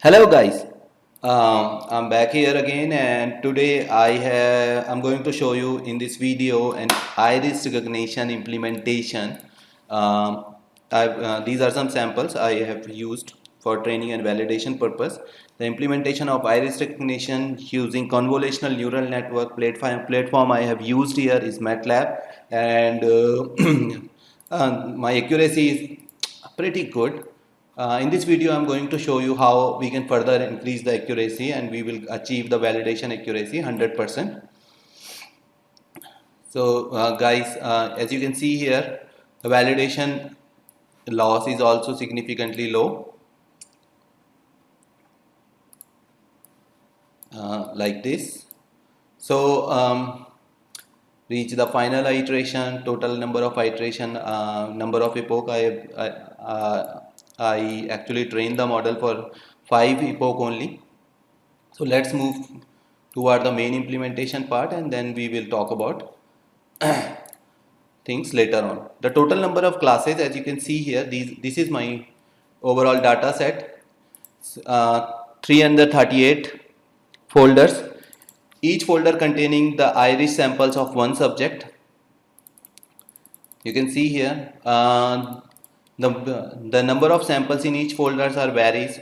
Hello guys, I'm back here again and today I'm going to show you in this video an iris recognition implementation. These are some samples I have used for training and validation purpose. The implementation of iris recognition using convolutional neural network platform I have used here is MATLAB, and my accuracy is pretty good. In this video, I'm going to show you how we can further increase the accuracy and we will achieve the validation accuracy 100%. So guys, as you can see here, the validation loss is also significantly low, like this. So reach the final iteration, total number of iteration, number of epoch. I actually trained the model for 5 epoch only. So let's move toward the main implementation part and then we will talk about things later on. The total number of classes, as you can see here, this is my overall data set, 338 folders, each folder containing the iris samples of one subject. You can see here the number of samples in each folders are varies,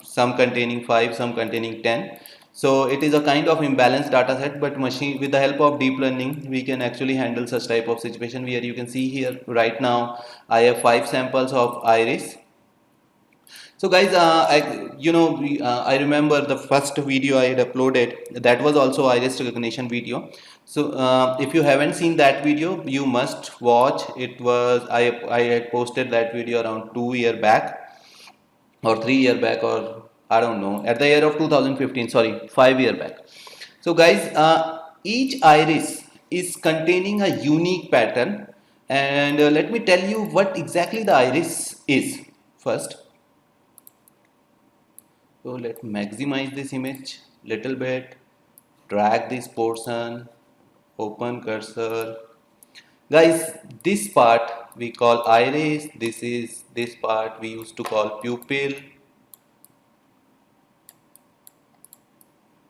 some containing 5, some containing 10. So it is a kind of imbalanced data set, but machine with the help of deep learning we can actually handle such type of situation where you can see here right now I have 5 samples of iris. So guys, I remember the first video I had uploaded, that was also iris recognition video. So if you haven't seen that video, you must watch. It was I had posted that video around 2 year back or 3 year back, or I don't know, at the year of 2015. Sorry, 5 year back. So guys, each iris is containing a unique pattern, and let me tell you what exactly the iris is first. So let's maximize this image little bit, drag this portion, open cursor. Guys, this part we call iris, this part we used to call pupil.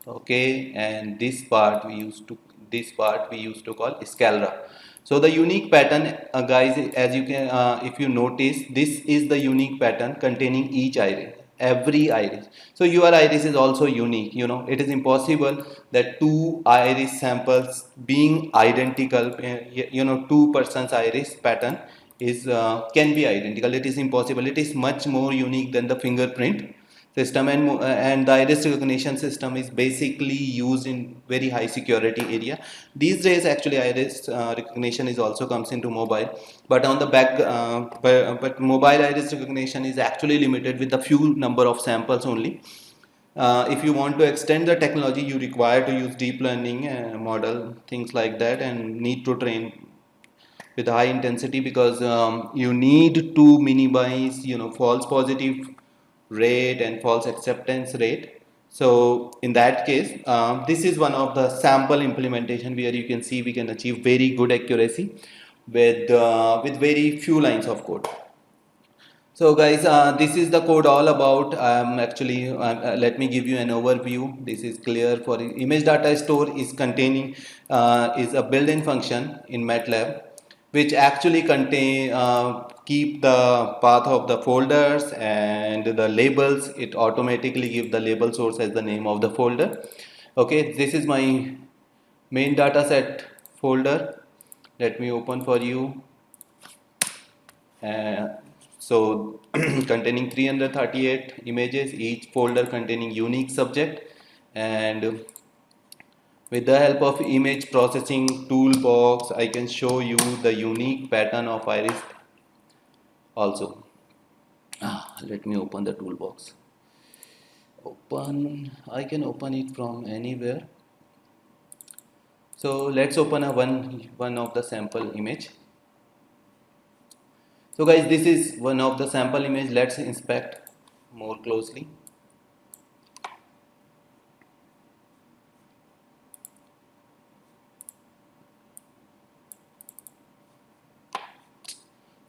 Okay, and this part we used to call sclera. So the unique pattern, guys, as you can if you notice, this is the unique pattern containing each iris, every iris. So your iris is also unique. It is impossible that two iris samples being identical, two persons iris pattern is can be identical. It is impossible. It is much more unique than the fingerprint system, and the iris recognition system is basically used in very high security area. These days actually iris recognition is also comes into mobile, but on the back but mobile iris recognition is actually limited with the few number of samples only. If you want to extend the technology, you require to use deep learning model, things like that, and need to train with high intensity, because you need to minimize false positive rate and false acceptance rate. So in that case, this is one of the sample implementation where you can see we can achieve very good accuracy with very few lines of code. So guys, this is the code all about. Let me give you an overview. This is clear. For image data store is containing is a built-in function in MATLAB, which actually keep the path of the folders and the labels. It automatically give the label source as the name of the folder. Okay, this is my main data set folder. Let me open for you. Uh, so containing 338 images, each folder containing unique subject, and with the help of image processing toolbox I can show you the unique pattern of iris also. Let me open the toolbox. I can open it from anywhere. So let's open a one of the sample image. So guys, this is one of the sample image. Let's inspect more closely.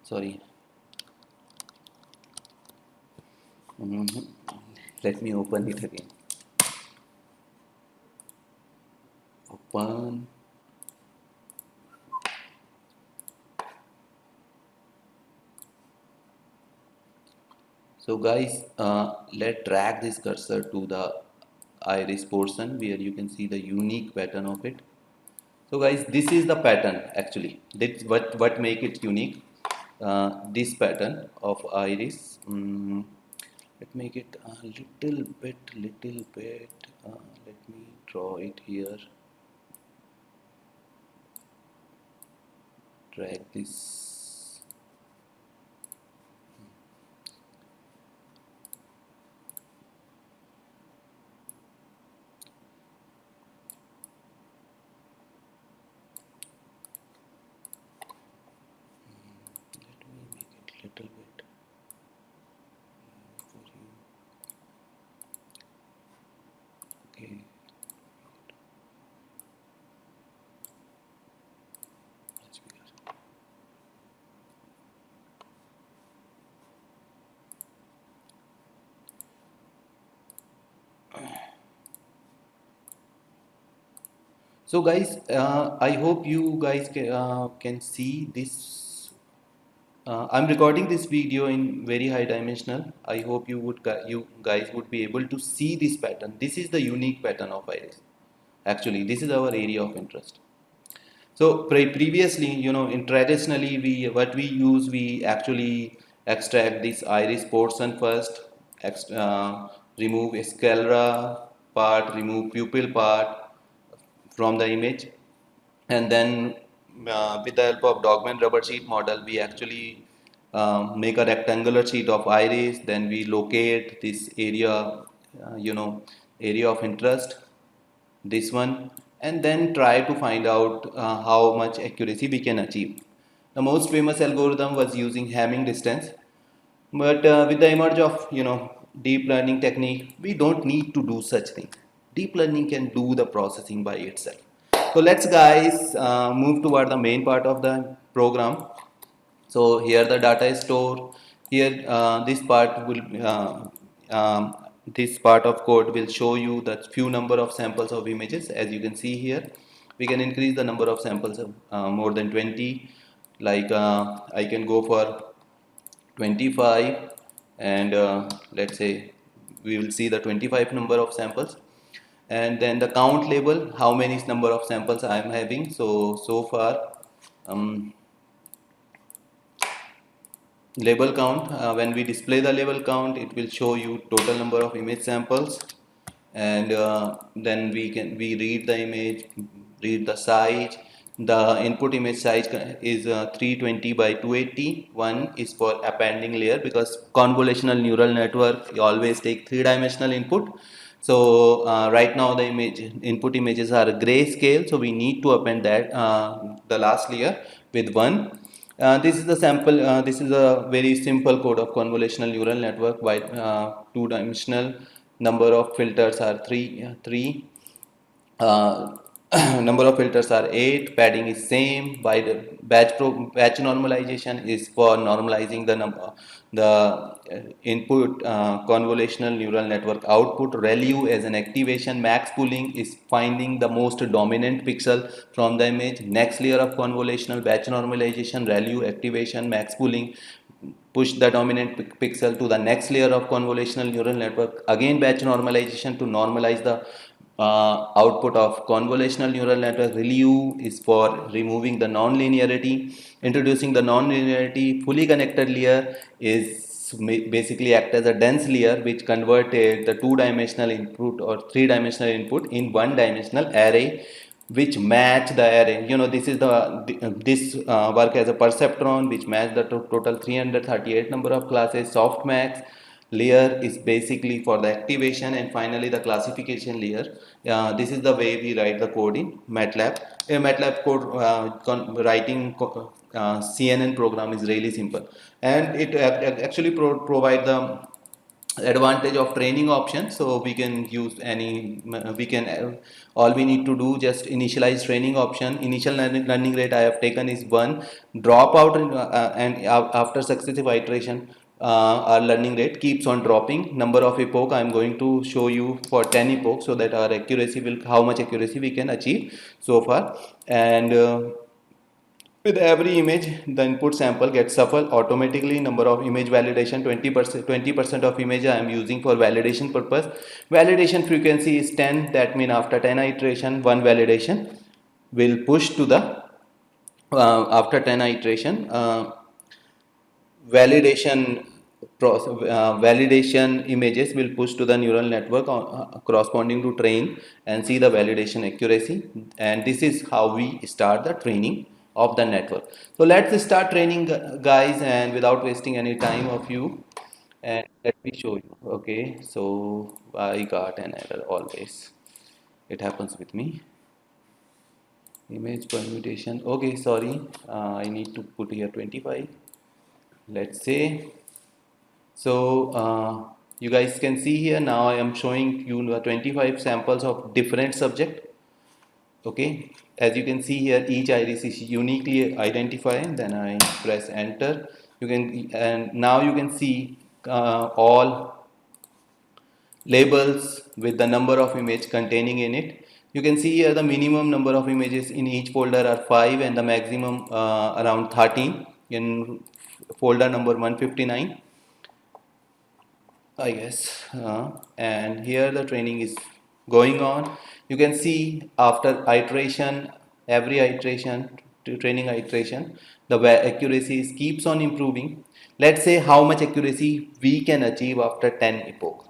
Sorry. Let me open it again. Open. So guys, let's drag this cursor to the iris portion where you can see the unique pattern of it. So guys, this is the pattern actually. That's what make it unique. This pattern of iris. Let's make it a little bit. Let me draw it here. Drag this. Let me make it little bit for you. Okay. Much bigger. So guys, I hope you guys can see this. I'm recording this video in very high dimensional. I hope you guys would be able to see this pattern. This is the unique pattern of iris. Actually, this is our area of interest. So previously, in traditionally we actually extract this iris portion first, remove sclera part, remove pupil part from the image, and then with the help of Dogman rubber sheet model we actually make a rectangular sheet of iris, then we locate this area, area of interest, this one, and then try to find out how much accuracy we can achieve. The most famous algorithm was using Hamming distance, but with the emerge of deep learning technique, we don't need to do such thing. Deep learning can do the processing by itself. So let's guys move toward the main part of the program. So here the data is stored. Here this part of code will show you the few number of samples of images. As you can see here, we can increase the number of samples of more than 20. Like I can go for 25, and let's say we will see the 25 number of samples, and then the count label, how many number of samples I am having. So far, um, label count, when we display the label count, it will show you total number of image samples, and then we read the image, read the size. The input image size is 320 by 280. One is for appending layer, because convolutional neural network always take three-dimensional input. So right now the input images are grayscale, so we need to append that the last layer with one. This is the sample. This is a very simple code of convolutional neural network. By two-dimensional, number of filters are three. Uh, number of filters are 8. Padding is same. By the batch normalization is for normalizing the number, the input convolutional neural network output. ReLU as an activation. Max pooling is finding the most dominant pixel from the image. Next layer of convolutional batch normalization, ReLU activation, max pooling, push the dominant pixel to the next layer of convolutional neural network. Again batch normalization to normalize the output of convolutional neural network. ReLU is for removing the non-linearity. Introducing the non-linearity. Fully connected layer is basically act as a dense layer which converted the two-dimensional input or three-dimensional input in one-dimensional array which match the array. This is this work as a perceptron which match the total 338 number of classes. Softmax layer is basically for the activation, and finally the classification layer. This is the way we write the code in MATLAB. A MATLAB code writing CNN program is really simple, and it actually provide the advantage of training option. So we can use any, we can all we need to do just initialize training option. Initial learning rate I have taken is 1. Drop out, and after successive iteration our learning rate keeps on dropping. Number of epoch I am going to show you for 10 epoch, so that our accuracy will, how much accuracy we can achieve so far. And with every image, the input sample gets shuffled automatically. Number of image validation, 20% of image I am using for validation purpose. Validation frequency is 10. That means after 10 iteration, one validation will push to the after 10 iteration validation validation images will push to the neural network corresponding to train and see the validation accuracy. And this is how we start the training of the network. So let's start training, guys, and without wasting any time of you, and let me show you. Okay, so I got an error always, it happens with me. Image permutation, okay, sorry, I need to put here 25, let's say. So you guys can see here, now I am showing you the 25 samples of different subject. Okay, as you can see here, each iris is uniquely identified. Then I press enter. You can, and now you can see all labels with the number of image containing in it. You can see here the minimum number of images in each folder are 5 and the maximum around 13 in folder number 159, I guess. And here the training is going on. You can see after iteration, every iteration, to training iteration, the accuracy keeps on improving. Let's say how much accuracy we can achieve after 10 epoch.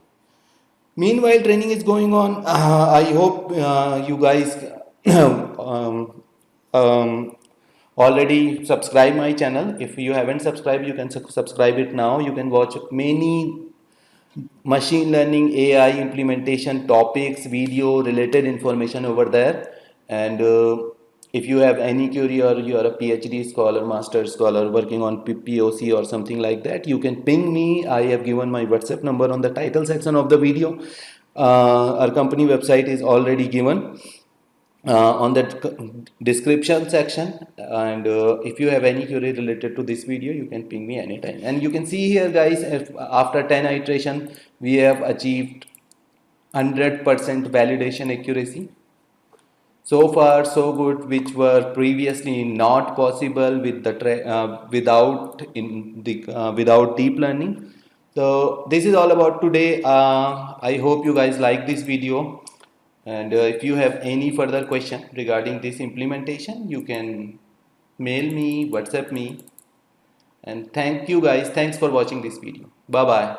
Meanwhile, training is going on. I hope you guys um, um, already subscribe my channel. If you haven't subscribed, you can subscribe it now. You can watch many machine learning, AI implementation topics, video related information over there. And if you have any query or you are a PhD scholar, master scholar working on POC or something like that, you can ping me. I have given my WhatsApp number on the title section of the video. Our company website is already given on the description section. And if you have any query related to this video, you can ping me anytime. And you can see here, guys, if after 10 iteration we have achieved 100% validation accuracy. So far so good, which were previously not possible with the without deep learning. So this is all about today. I hope you guys like this video, and if you have any further question regarding this implementation, you can mail me, WhatsApp me. And thank you guys, thanks for watching this video. Bye bye.